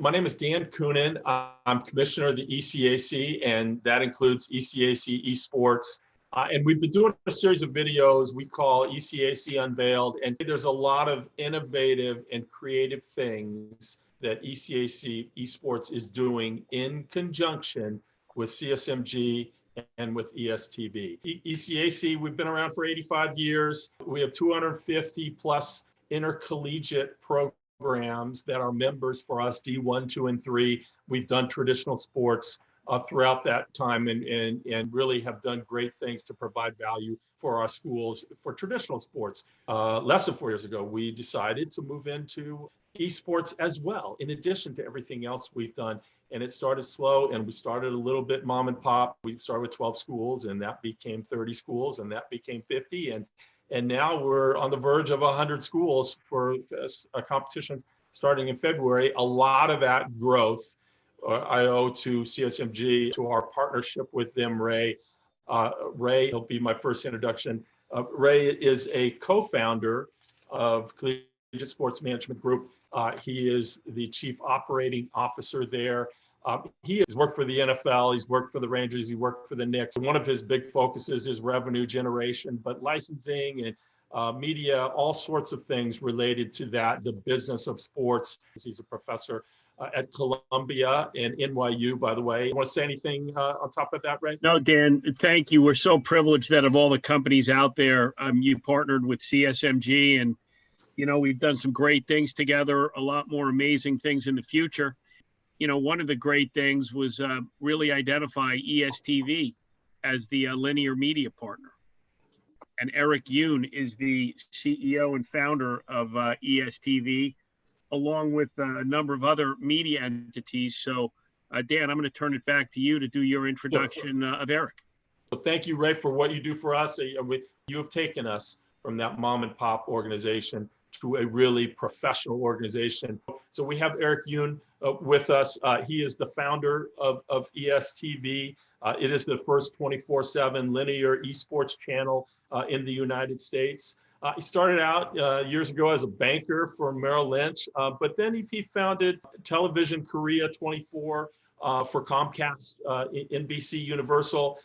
My name is Dan Coonan. I'm commissioner of the ECAC, and that includes ECAC Esports. And we've been doing a series of videos we call ECAC Unveiled, and there's a lot of innovative and creative things that ECAC Esports is doing in conjunction with CSMG and with ESTV. ECAC, we've been around for 85 years. We have 250 plus intercollegiate programs that are members for us, D1, 2, and 3. We've done traditional sports throughout that time and really have done great things to provide value for our schools for traditional sports. Less than 4 years ago, we decided to move into esports as well, in addition to everything else we've done. And it started slow, and we started a little bit mom and pop. We started with 12 schools, and that became 30 schools, and that became 50. And now we're on the verge of 100 schools for a competition starting in February. A lot of that growth I owe to CSMG, to our partnership with them, Ray. Ray, he'll be my first introduction. Ray is a co-founder of Collegiate Sports Management Group. He is the chief operating officer there. He has worked for the NFL, he's worked for the Rangers, he worked for the Knicks. One of his big focuses is revenue generation, but licensing and media, all sorts of things related to that, the business of sports. He's a professor at Columbia and NYU, by the way. You want to say anything on top of that, Ray? No, Dan, thank you. We're so privileged that of all the companies out there, you partnered with CSMG, and we've done some great things together, a lot more amazing things in the future. One of the great things was really identify ESTV as the linear media partner. And Eric Yoon is the CEO and founder of ESTV, along with a number of other media entities. So, Dan, I'm going to turn it back to you to do your introduction of Eric. Well, thank you, Ray, for what you do for us. You have taken us from that mom and pop organization to a really professional organization. So we have Eric Yoon with us. He is the founder of ESTV. It is the first 24/7 linear esports channel in the United States. He started out years ago as a banker for Merrill Lynch, but then he founded Television Korea 24 for Comcast, NBC Universal,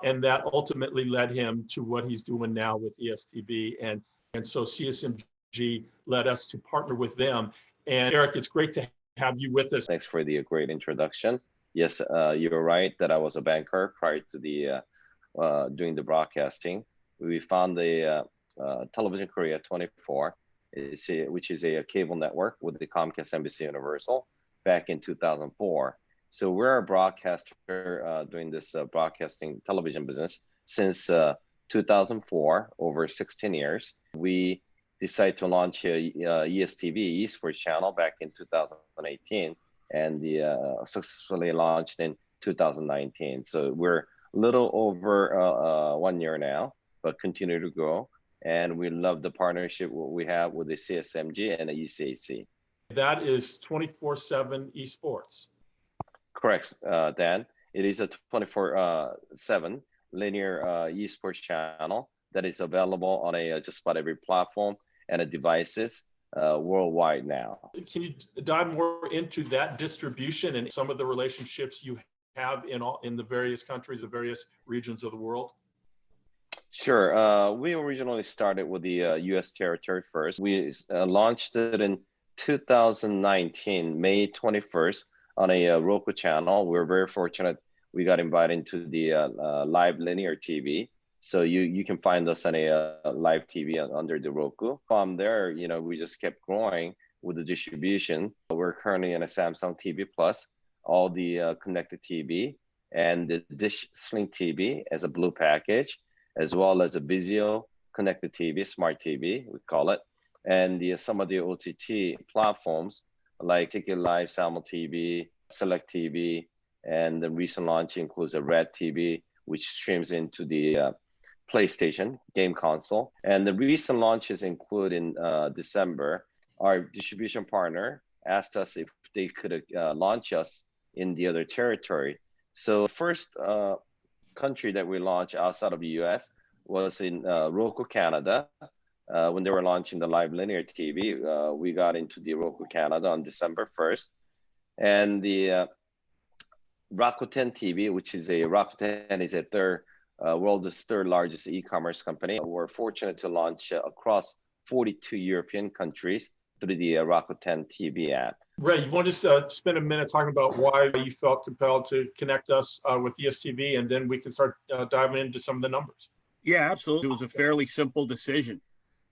and that ultimately led him to what he's doing now with ESTV. And so CSMG led us to partner with them. And Eric, it's great to have you with us. Thanks for the great introduction. Yes, you're right that I was a banker prior to the doing the broadcasting. We found the Television Korea 24, which is a cable network with the Comcast NBC Universal back in 2004. So we're a broadcaster doing this broadcasting television business since 2004, over 16 years. We decided to launch ESTV, Esports Channel, back in 2018, and successfully launched in 2019. So we're a little over 1 year now, but continue to grow. And we love the partnership we have with the CSMG and the ECAC. That is 24/7 esports. Correct, Dan. It is a 24/7 linear esports channel that is available on just about every platform and devices worldwide now. Can you dive more into that distribution and some of the relationships you have in the various countries, the various regions of the world? Sure. We originally started with the U.S. territory first. We launched it in 2019, May 21st, on a Roku channel. We're very fortunate we got invited to the live linear TV. So you can find us on a live TV under the Roku. From there, we just kept growing with the distribution. We're currently in a Samsung TV Plus, all the connected TV, and the Dish Sling TV as a blue package, as well as a Vizio connected TV, smart TV, we call it, and some of the OTT platforms like Ticket Live, Salmon TV, Select TV, and the recent launch includes a Red TV, which streams into the PlayStation game console. And the recent launches include in December, our distribution partner asked us if they could launch us in the other territory. So the first country that we launched outside of the US was in Roku, Canada. When they were launching the live linear TV, we got into the Roku Canada on December 1st. And the Rakuten TV, which is Rakuten is a world's third largest e-commerce company. We're fortunate to launch across 42 European countries through the Rakuten TV app. Ray, you want to just spend a minute talking about why you felt compelled to connect us with ESTV, and then we can start diving into some of the numbers. Yeah, absolutely. It was a fairly simple decision.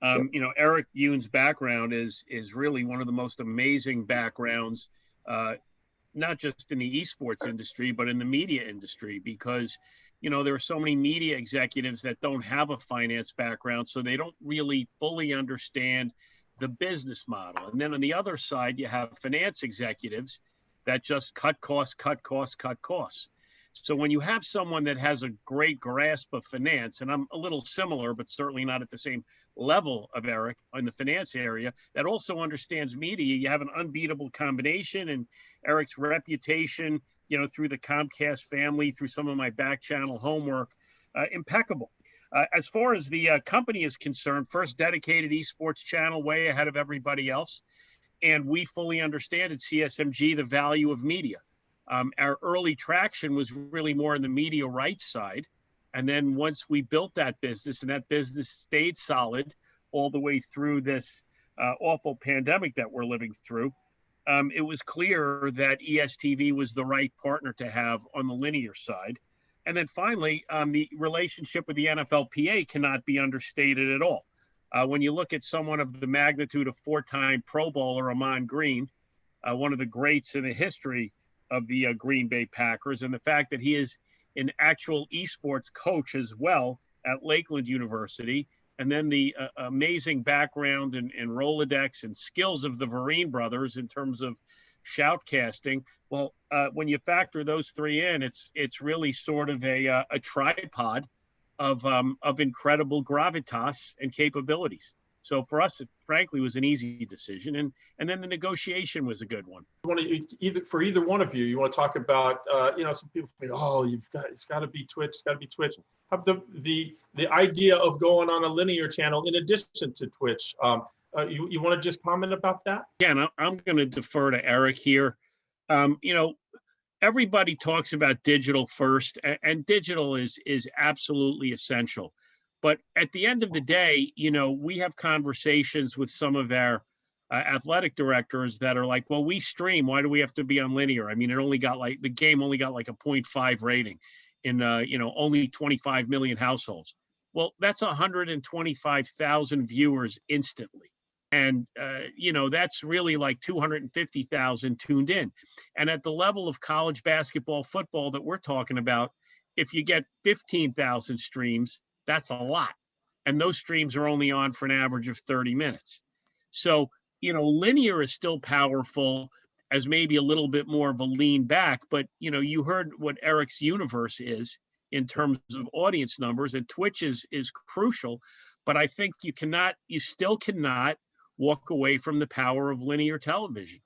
You know, Eric Yoon's background is really one of the most amazing backgrounds, not just in the esports industry, but in the media industry, because, you know, there are so many media executives that don't have a finance background, so they don't really fully understand the business model. And then on the other side, you have finance executives that just cut costs, cut costs, cut costs. So when you have someone that has a great grasp of finance, and I'm a little similar, but certainly not at the same level of Eric in the finance area, that also understands media, you have an unbeatable combination. And Eric's reputation, you know, through the Comcast family, through some of my back channel homework, impeccable. As far as the company is concerned, first dedicated esports channel, way ahead of everybody else. And we fully understand at CSMG the value of media. Our early traction was really more in the media rights side. And then once we built that business, and that business stayed solid all the way through this awful pandemic that we're living through, it was clear that ESTV was the right partner to have on the linear side. And then finally, the relationship with the NFLPA cannot be understated at all. When you look at someone of the magnitude of four-time Pro Bowler Ahman Green, one of the greats in the history of the Green Bay Packers, and the fact that he is an actual esports coach as well at Lakeland University, and then the amazing background and Rolodex and skills of the Vereen brothers in terms of shoutcasting. Well, when you factor those three in, it's really sort of a tripod of incredible gravitas and capabilities. So for us, it frankly was an easy decision, and then the negotiation was a good one. For either one of you, you want to talk about you know, some people think, oh, it's got to be Twitch, it's got to be Twitch. Have the idea of going on a linear channel in addition to Twitch. You want to just comment about that? Yeah, I'm going to defer to Eric here. You know, everybody talks about digital first, and digital is absolutely essential. But at the end of the day, you know, we have conversations with some of our athletic directors that are like, well, we stream. Why do we have to be on linear? I mean, the game only got like a 0.5 rating in, you know, only 25 million households. Well, that's 125,000 viewers instantly. And, you know, that's really like 250,000 tuned in. And at the level of college basketball, football that we're talking about, if you get 15,000 streams, that's a lot. And those streams are only on for an average of 30 minutes. So, you know, linear is still powerful as maybe a little bit more of a lean back, but, you know, you heard what Eric's universe is in terms of audience numbers, and Twitch is crucial. But I think you still cannot walk away from the power of linear television.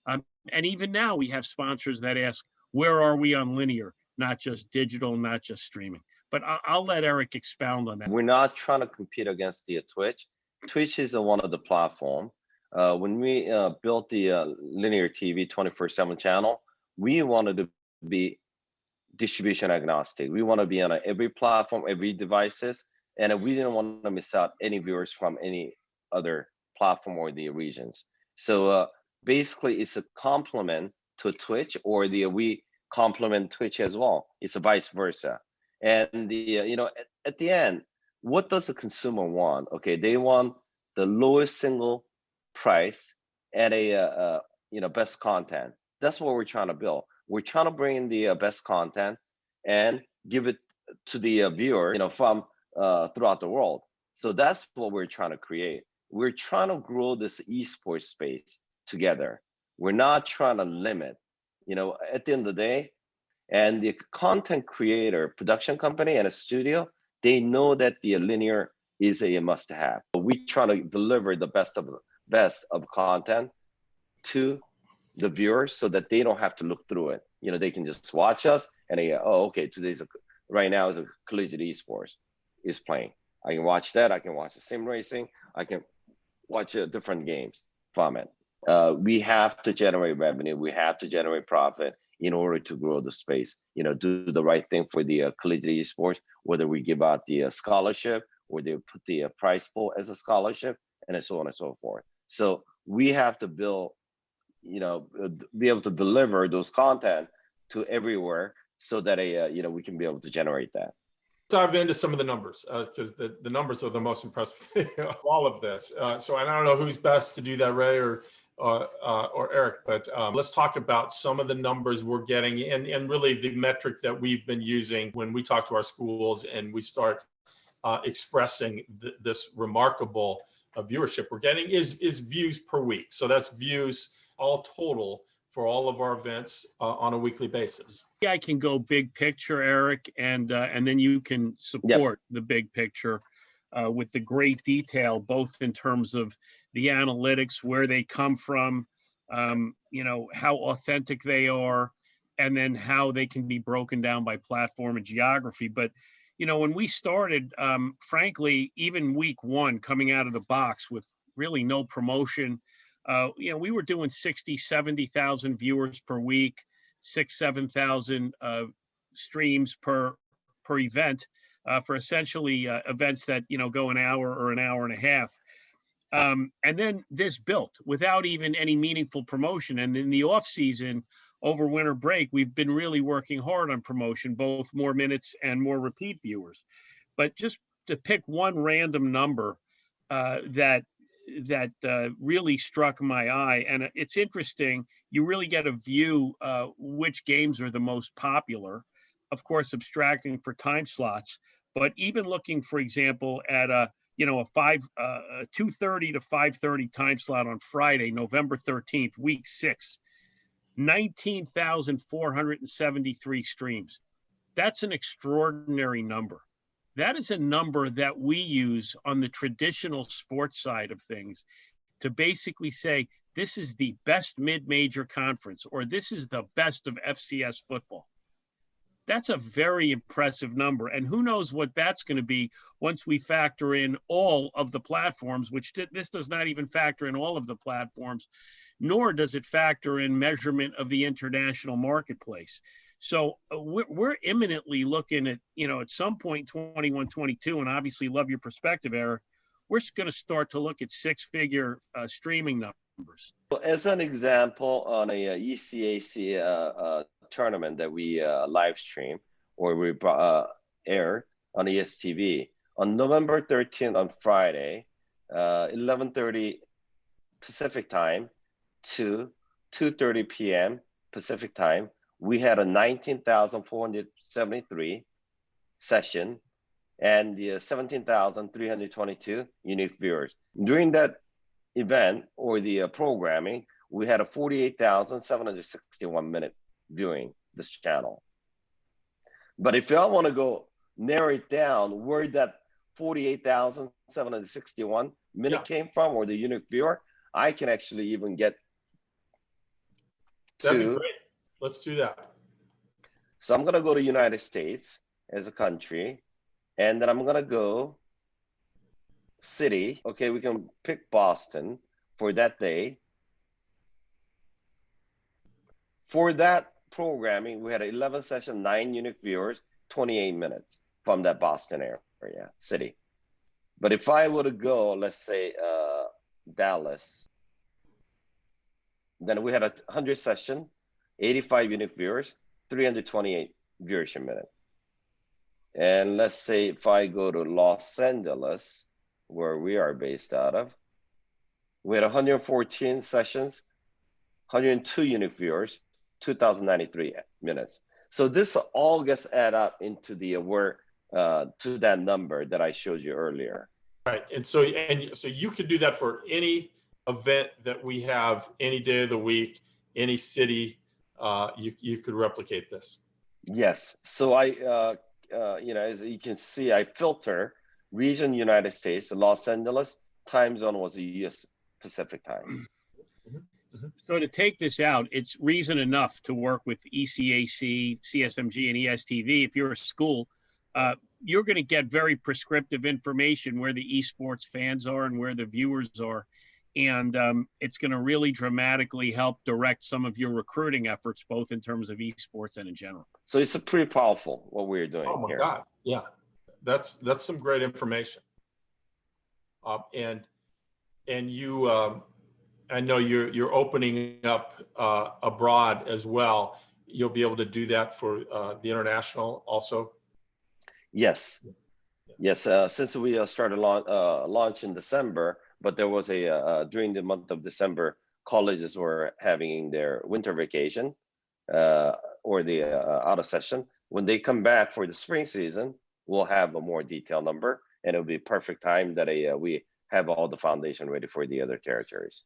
And even now we have sponsors that ask, where are we on linear? Not just digital, not just streaming. But I'll let Eric expound on that. We're not trying to compete against the Twitch. Twitch is one of the platform. When we built the linear TV 24/7 channel, we wanted to be distribution agnostic. We want to be on every platform, every devices, and we didn't want to miss out any viewers from any other platform or the regions. So basically, it's a complement to Twitch, or we complement Twitch as well. It's a vice versa. And you know, at the end, what does the consumer want? Okay, they want the lowest single price and a you know, best content. That's what we're trying to build. We're trying to bring in the best content and give it to the viewer, you know, from throughout the world. So that's what we're trying to create. We're trying to grow this esports space together. We're not trying to limit. You know, at the end of the day, and the content creator, production company, and a studio, they know that the linear is a must-have. We try to deliver the best of content to the viewers so that they don't have to look through it. You know, they can just watch us and they go, oh, okay, right now is a collegiate esports is playing. I can watch that. I can watch the sim racing. I can watch different games from it. We have to generate revenue. We have to generate profit in order to grow the space. Do the right thing for the collegiate esports, whether we give out the scholarship or they put the prize pool as a scholarship, and so on and so forth. So we have to build, be able to deliver those content to everywhere so that we can be able to generate that. Dive into some of the numbers because the numbers are the most impressive thing of all of this. So I don't know who's best to do that, Ray or Eric, but let's talk about some of the numbers we're getting and really the metric that we've been using when we talk to our schools and we start expressing this remarkable viewership we're getting is views per week. So that's views all total for all of our events on a weekly basis. I can go big picture, Eric, and then you can support the big picture with the great detail, both in terms of the analytics, where they come from, how authentic they are, and then how they can be broken down by platform and geography. But, when we started, frankly, even week one coming out of the box with really no promotion, we were doing 60, 70,000 viewers per week, 6,000, 7,000 streams per event for essentially events that, go an hour or an hour and a half. And then this built without even any meaningful promotion. And in the off season over winter break, we've been really working hard on promotion, both more minutes and more repeat viewers. But just to pick one random number that really struck my eye, and it's interesting, you really get a view which games are the most popular, of course, abstracting for time slots, but even looking, for example, at a 2:30 to 5:30 time slot on Friday, November 13th, week 6, 19,473 streams. That's an extraordinary number. That is a number that we use on the traditional sports side of things to basically say, this is the best mid-major conference, or this is the best of FCS football. That's a very impressive number. And who knows what that's going to be once we factor in all of the platforms, which this does not even factor in all of the platforms, nor does it factor in measurement of the international marketplace. So we're imminently looking at, at some point, 21, 22, and obviously love your perspective, Eric. We're going to start to look at six-figure streaming numbers. So as an example, on a ECAC tournament that we live stream or we air on ESTV, on November 13th on Friday, 11:30 Pacific time to 2:30 p.m. Pacific time, we had a 19,473 session and the 17,322 unique viewers. During that event or the programming, we had a 48,761 minute viewing this channel. But if y'all want to go narrow it down where that 48,761 minute came from or the unique viewer, I can actually even get That'd be great. Let's do that. So I'm going to go to United States as a country, and then I'm going to go city. Okay, we can pick Boston for that day. For that programming, we had 11 session, 9 unique viewers, 28 minutes from that Boston area, city. But if I were to go, let's say Dallas, then we had a 100 session, 85 unique viewers, 328 viewership minute. And let's say if I go to Los Angeles, where we are based out of, we had 114 sessions, 102 unique viewers, 2,093 minutes. So this all gets added up into the to that number that I showed you earlier. Right, and so you could do that for any event that we have, any day of the week, any city. You could replicate this. Yes. So I, as you can see, I filter region United States. Los Angeles time zone was a U.S. Pacific time. So to take this out, it's reason enough to work with ECAC, CSMG, and ESTV. If you're a school, you're going to get very prescriptive information where the esports fans are and where the viewers are. And it's going to really dramatically help direct some of your recruiting efforts, both in terms of esports and in general. So it's a pretty powerful what we're doing Oh my here. God. Yeah. That's some great information. And you, I know you're opening up abroad as well. You'll be able to do that for the international also. Yes. Yes. Since we started launch in December, but there was during the month of December, colleges were having their winter vacation or the out of session. When they come back for the spring season, we'll have a more detailed number, and it'll be perfect time that we have all the foundation ready for the other territories.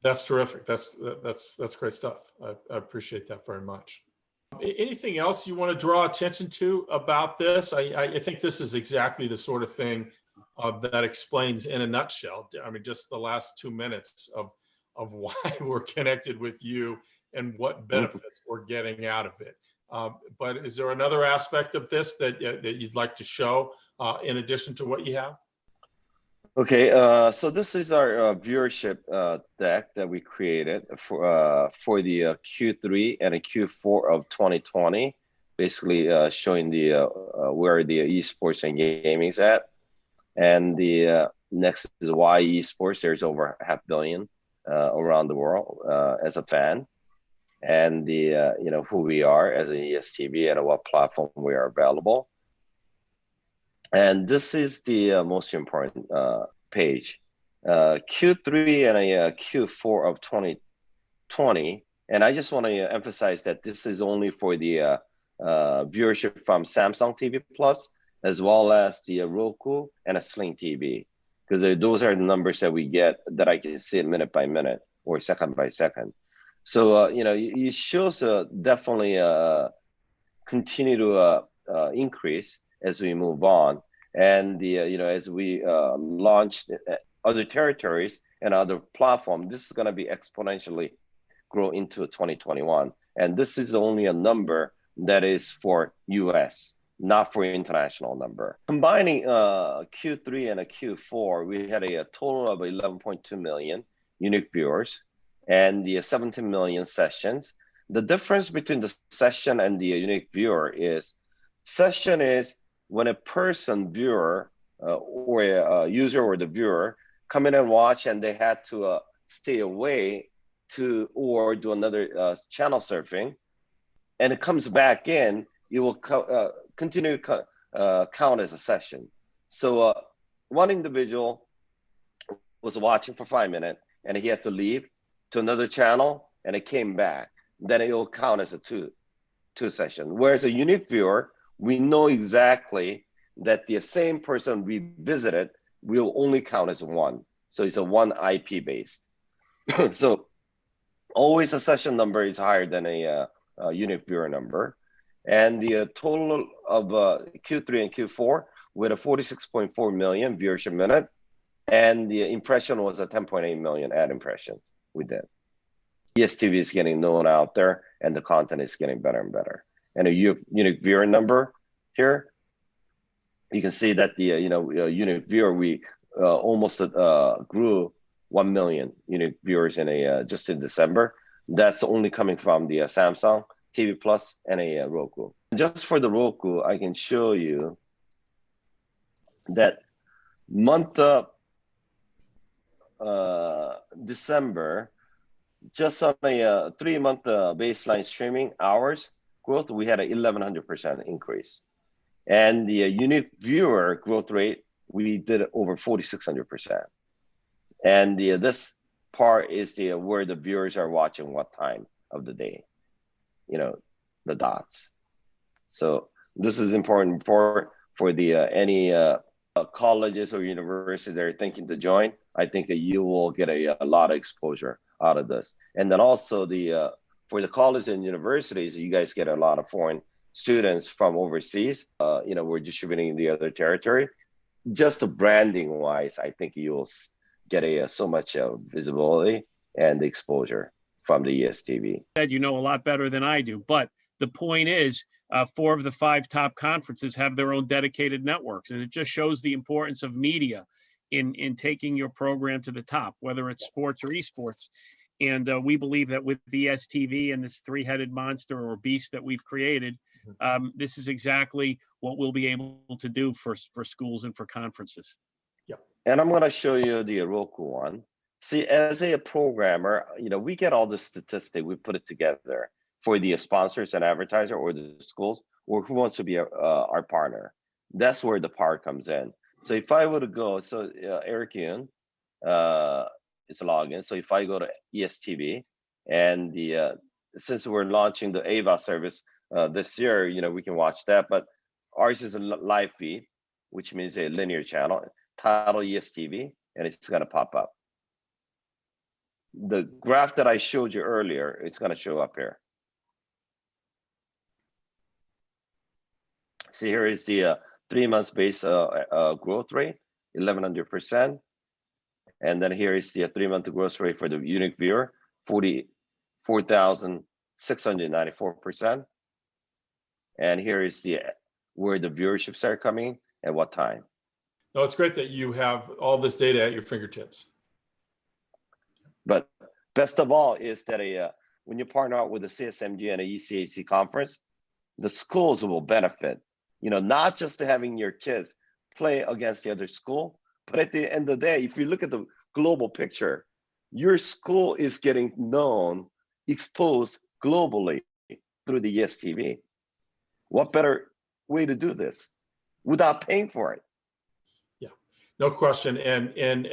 That's terrific. That's great stuff. I appreciate that very much. Anything else you want to draw attention to about this? I think this is exactly the sort of thing that explains in a nutshell. I mean, just the last 2 minutes of why we're connected with you and what benefits we're getting out of it. But is there another aspect of this that you'd like to show in addition to what you have? Okay, so this is our viewership deck that we created for the Q3 and a Q4 of 2020, basically showing the where the esports and gaming is at. And the next is why esports. There's over 500 million around the world as a fan, and the who we are as an ESTV and what platform we are available. And this is the most important page. Q3 and a Q4 of 2020. And I just want to emphasize that this is only for the viewership from Samsung TV Plus, as well as the Roku and a Sling TV. Because those are the numbers that we get that I can see it minute by minute or second by second. So, it shows definitely continue to increase as we move on, and as we launch other territories and other platforms, this is going to be exponentially grow into 2021. And this is only a number that is for US, not for international number. Combining Q3 and a Q4, we had a total of 11.2 million unique viewers and the 17 million sessions. The difference between the session and the unique viewer is session is when a person, viewer, or a user or the viewer come in and watch, and they had to stay away or do another channel surfing, and it comes back in, it will continue to count as a session. So one individual was watching for 5 minutes, and he had to leave to another channel, and it came back. Then it will count as a two session. Whereas a unique viewer, we know exactly that the same person we visited will only count as one. So it's a one IP based. So always a session number is higher than a unique viewer number. And the total of Q3 and Q4 with a 46.4 million viewership minute, and the impression was a 10.8 million ad impressions we did. ESTV is getting known out there, and the content is getting better and better. And a unique viewer number here, you can see that the unique viewer, we almost grew 1 million unique viewers in just in December. That's only coming from the Samsung TV Plus and a Roku. Just for the Roku, I can show you that month of December, just on a 3-month baseline streaming hours growth, we had an 1100% increase. And the unique viewer growth rate, we did over 4600%. And this part is where the viewers are watching what time of the day, the dots. So this is important for the any colleges or universities that are thinking to join. I think that you will get a lot of exposure out of this. And then also for the colleges and universities, you guys get a lot of foreign students from overseas. We're distributing in the other territory. Just the branding wise, I think you will get so much visibility and exposure from the ESTV. You know a lot better than I do, but the point is 4 of the 5 top conferences have their own dedicated networks, and it just shows the importance of media in taking your program to the top, whether it's sports or esports. And we believe that with the ESTV and this three-headed monster or beast that we've created, this is exactly what we'll be able to do for schools and for conferences. And I'm going to show you the Roku one. See, as a programmer, we get all the statistics, we put it together for the sponsors and advertiser or the schools or who wants to be our partner. That's where the power comes in. So if I were to go, so Eric Yoon is logged in. So if I go to ESTV and since we're launching the AVA service this year, we can watch that, but ours is a live feed, which means a linear channel, title ESTV, and it's going to pop up. The graph that I showed you earlier, it's going to show up here. See, here is the 3 months base growth rate, 1100%. And then here is the 3-month growth rate for the unique viewer, 44,694%. And here is where the viewerships are coming at what time. No, it's great that you have all this data at your fingertips. But best of all is that when you partner out with the CSMG and a ECAC conference, the schools will benefit. Not just having your kids play against the other school, but at the end of the day, if you look at the global picture, your school is getting known, exposed globally through the ESTV. What better way to do this without paying for it? Yeah, no question. And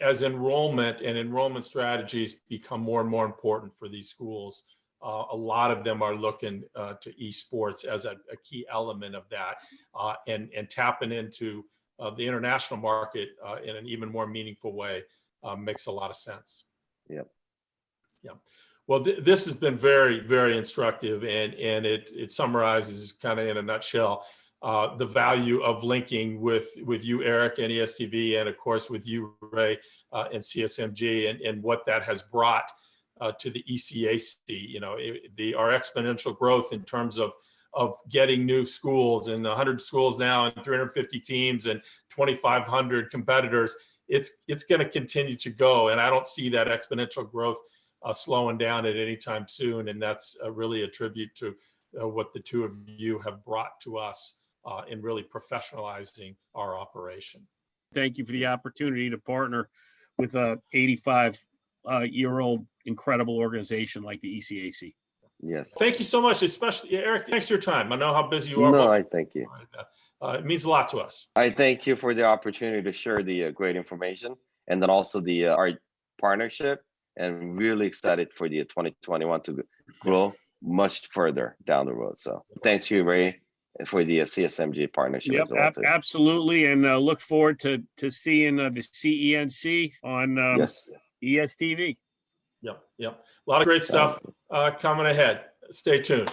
as enrollment strategies become more and more important for these schools, a lot of them are looking to esports as a key element of that, and tapping into the international market in an even more meaningful way makes a lot of sense. Yeah. Well, this has been very, very instructive, and it summarizes kind of in a nutshell the value of linking with you, Eric, and ESTV, and of course with you, Ray, and CSMG, and what that has brought to the ECAC. Our exponential growth in terms of getting new schools, and 100 schools now and 350 teams and 2,500 competitors. It's going to continue to go, and I don't see that exponential growth slowing down at any time soon. And that's really a tribute to what the two of you have brought to us in really professionalizing our operation. Thank you for the opportunity to partner with a 85-year-old incredible organization like the ECAC. Yes. Thank you so much, especially Eric. Thanks for your time. I know how busy you are. No, I thank you. It means a lot to us. I thank you for the opportunity to share the great information, and then also our partnership, and really excited for the 2021 to grow much further down the road. So thanks you, Ray, for the CSMG partnership as well. Absolutely, and look forward to seeing the CENC on ESTV. Yep. A lot of great stuff coming ahead. Stay tuned.